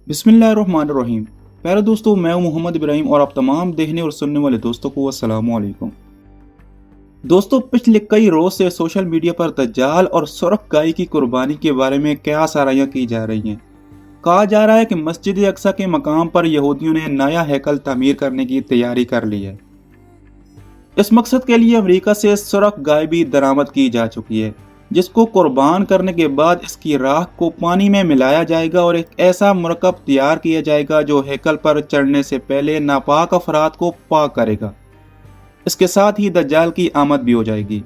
बिस्मिल्लाहिर्रहमानिर्रहीम। प्यारे दोस्तों, मैं हूं मोहम्मद इब्राहिम और आप तमाम देखने और सुनने वाले दोस्तों को अस्सलाम वालेकुम। दोस्तों, पिछले कई रोज से सोशल मीडिया पर दज्जाल और सुरख गाय की कुर्बानी के बारे में क्या साराइयां की जा रही हैं। कहा जा रहा है कि मस्जिद अक्सा के मकाम पर यहूदियों ने नया हैकल तामीर करने की तैयारी कर ली है। इस मकसद के लिए अमेरिका से सुरख गाय भी दरामद की जा चुकी है, जिसको कुर्बान करने के बाद इसकी राख को पानी में मिलाया जाएगा और एक ऐसा मुरक्कब तैयार किया जाएगा जो हैकल पर चढ़ने से पहले नापाक अफराद को पाक करेगा। इसके साथ ही दज्जाल की आमद भी हो जाएगी।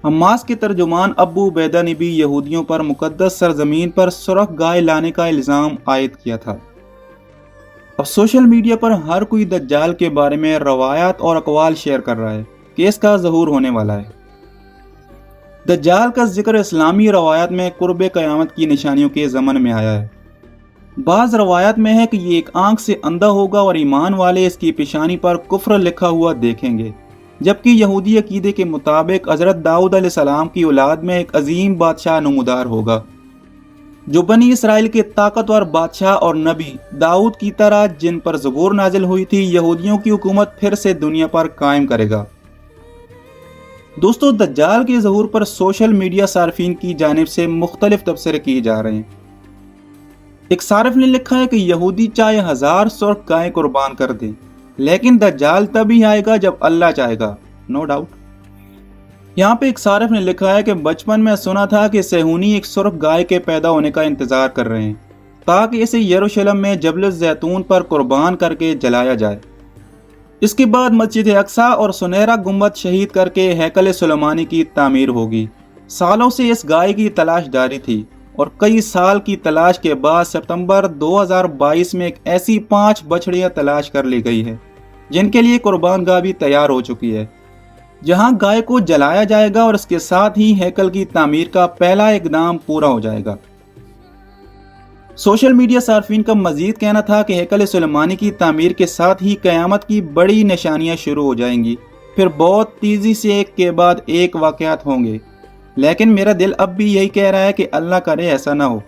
हमास के तर्जुमान अबू उबैदा ने भी यहूदियों पर मुकद्दस सरजमीन पर सुरख गाय लाने का इल्ज़ाम आयद किया था। अब सोशल मीडिया पर हर कोई दज्जाल के बारे में रवायात और अकवाल शेयर कर रहा है कि इसका ज़हूर होने वाला है। दज्जाल का जिक्र इस्लामी रवायात में कुर्बे क़यामत की निशानियों के ज़मन में आया है। बाज़ रवायात में है कि ये एक आंख से अंधा होगा और ईमान वाले इसकी पेशानी पर कुफ्र लिखा हुआ देखेंगे, जबकि यहूदी अकीदे के मुताबिक हज़रत दाऊद अलैहिस्सलाम की औलाद में एक अजीम बादशाह नमूदार होगा, जो बनी इसराइल के ताकतवर बादशाह और नबी दाऊद की तरह जिन पर ज़बूर नाजिल हुई थी, यहूदियों की हुकूमत फिर से दुनिया पर कायम करेगा। दोस्तों, दज्जाल के ज़हूर पर सोशल मीडिया सार्फिन की जानिब से मुख्तलिफ तबसरे किए जा रहे हैं। एक सारिफ ने लिखा है कि यहूदी चाहे 1000 सुर्ख गायें कुर्बान कर दें, लेकिन दज्जाल तभी आएगा जब अल्लाह चाहेगा। No doubt. यहाँ पे एक सारिफ ने लिखा है कि बचपन में सुना था कि सेहूनी एक सुर्ख गाय के पैदा होने का इंतजार कर रहे हैं ताकि इसे यरूशलेम में जबल जैतून पर कुर्बान करके जलाया जाए। इसके बाद मस्जिद अक्सा और सुनहरा गुंबद शहीद करके हैकल सुलेमानी की तामीर होगी। सालों से इस गाय की तलाश जारी थी और कई साल की तलाश के बाद सितंबर 2022 में एक ऐसी 5 बछड़ियां तलाश कर ली गई है जिनके लिए कुर्बान गाह भी तैयार हो चुकी है, जहां गाय को जलाया जाएगा और इसके साथ ही हैकल की तामीर का पहला इकदाम पूरा हो जाएगा। सोशल मीडिया सार्फिन का मजीद कहना था कि हैकल सुलेमानी की तामीर के साथ ही क़यामत की बड़ी निशानियां शुरू हो जाएंगी, फिर बहुत तेजी से एक के बाद एक वाक़यात होंगे, लेकिन मेरा दिल अब भी यही कह रहा है कि अल्लाह करे ऐसा ना हो।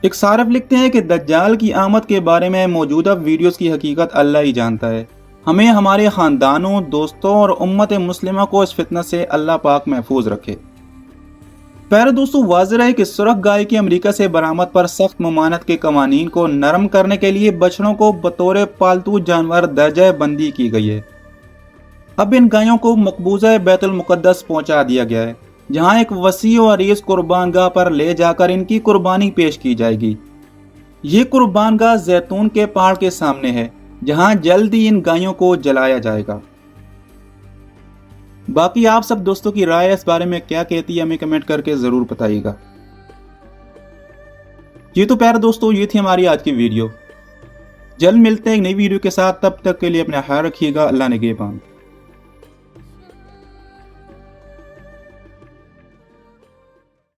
एक सारिफ लिखते हैं कि दज्जाल की आमद के बारे में मौजूदा वीडियोस की हकीकत अल्लाह ही जानता है। हमें हमारे ख़ानदानों, दोस्तों और उम्मत मुस्लिमा को इस फितना से अल्लाह पाक महफूज रखे। प्यारे दोस्तों, वाज़ेह है कि सुरख गाय की अमेरिका से बरामद पर सख्त ममानत के कवानीन को नरम करने के लिए बछड़ों को बतौर पालतू जानवर दर्जा बंदी की गई है। अब इन गायों को मकबूजा बैतुल मुक़द्दस पहुंचा दिया गया है, जहां एक वसी और अरीज़ कुर्बानगाह पर ले जाकर इनकी कुर्बानी पेश की जाएगी। ये कुर्बानगाह जैतून के पहाड़ के सामने है, जहां जल्द ही इन गायों को जलाया जाएगा। बाकी आप सब दोस्तों की राय इस बारे में क्या कहती है, हमें कमेंट करके ज़रूर बताइएगा। जी तो प्यारे दोस्तों, ये थी हमारी आज की वीडियो। जल्द मिलते हैं एक नई वीडियो के साथ, तब तक के लिए अपना ख्याल रखिएगा। अल्लाह निगहबान।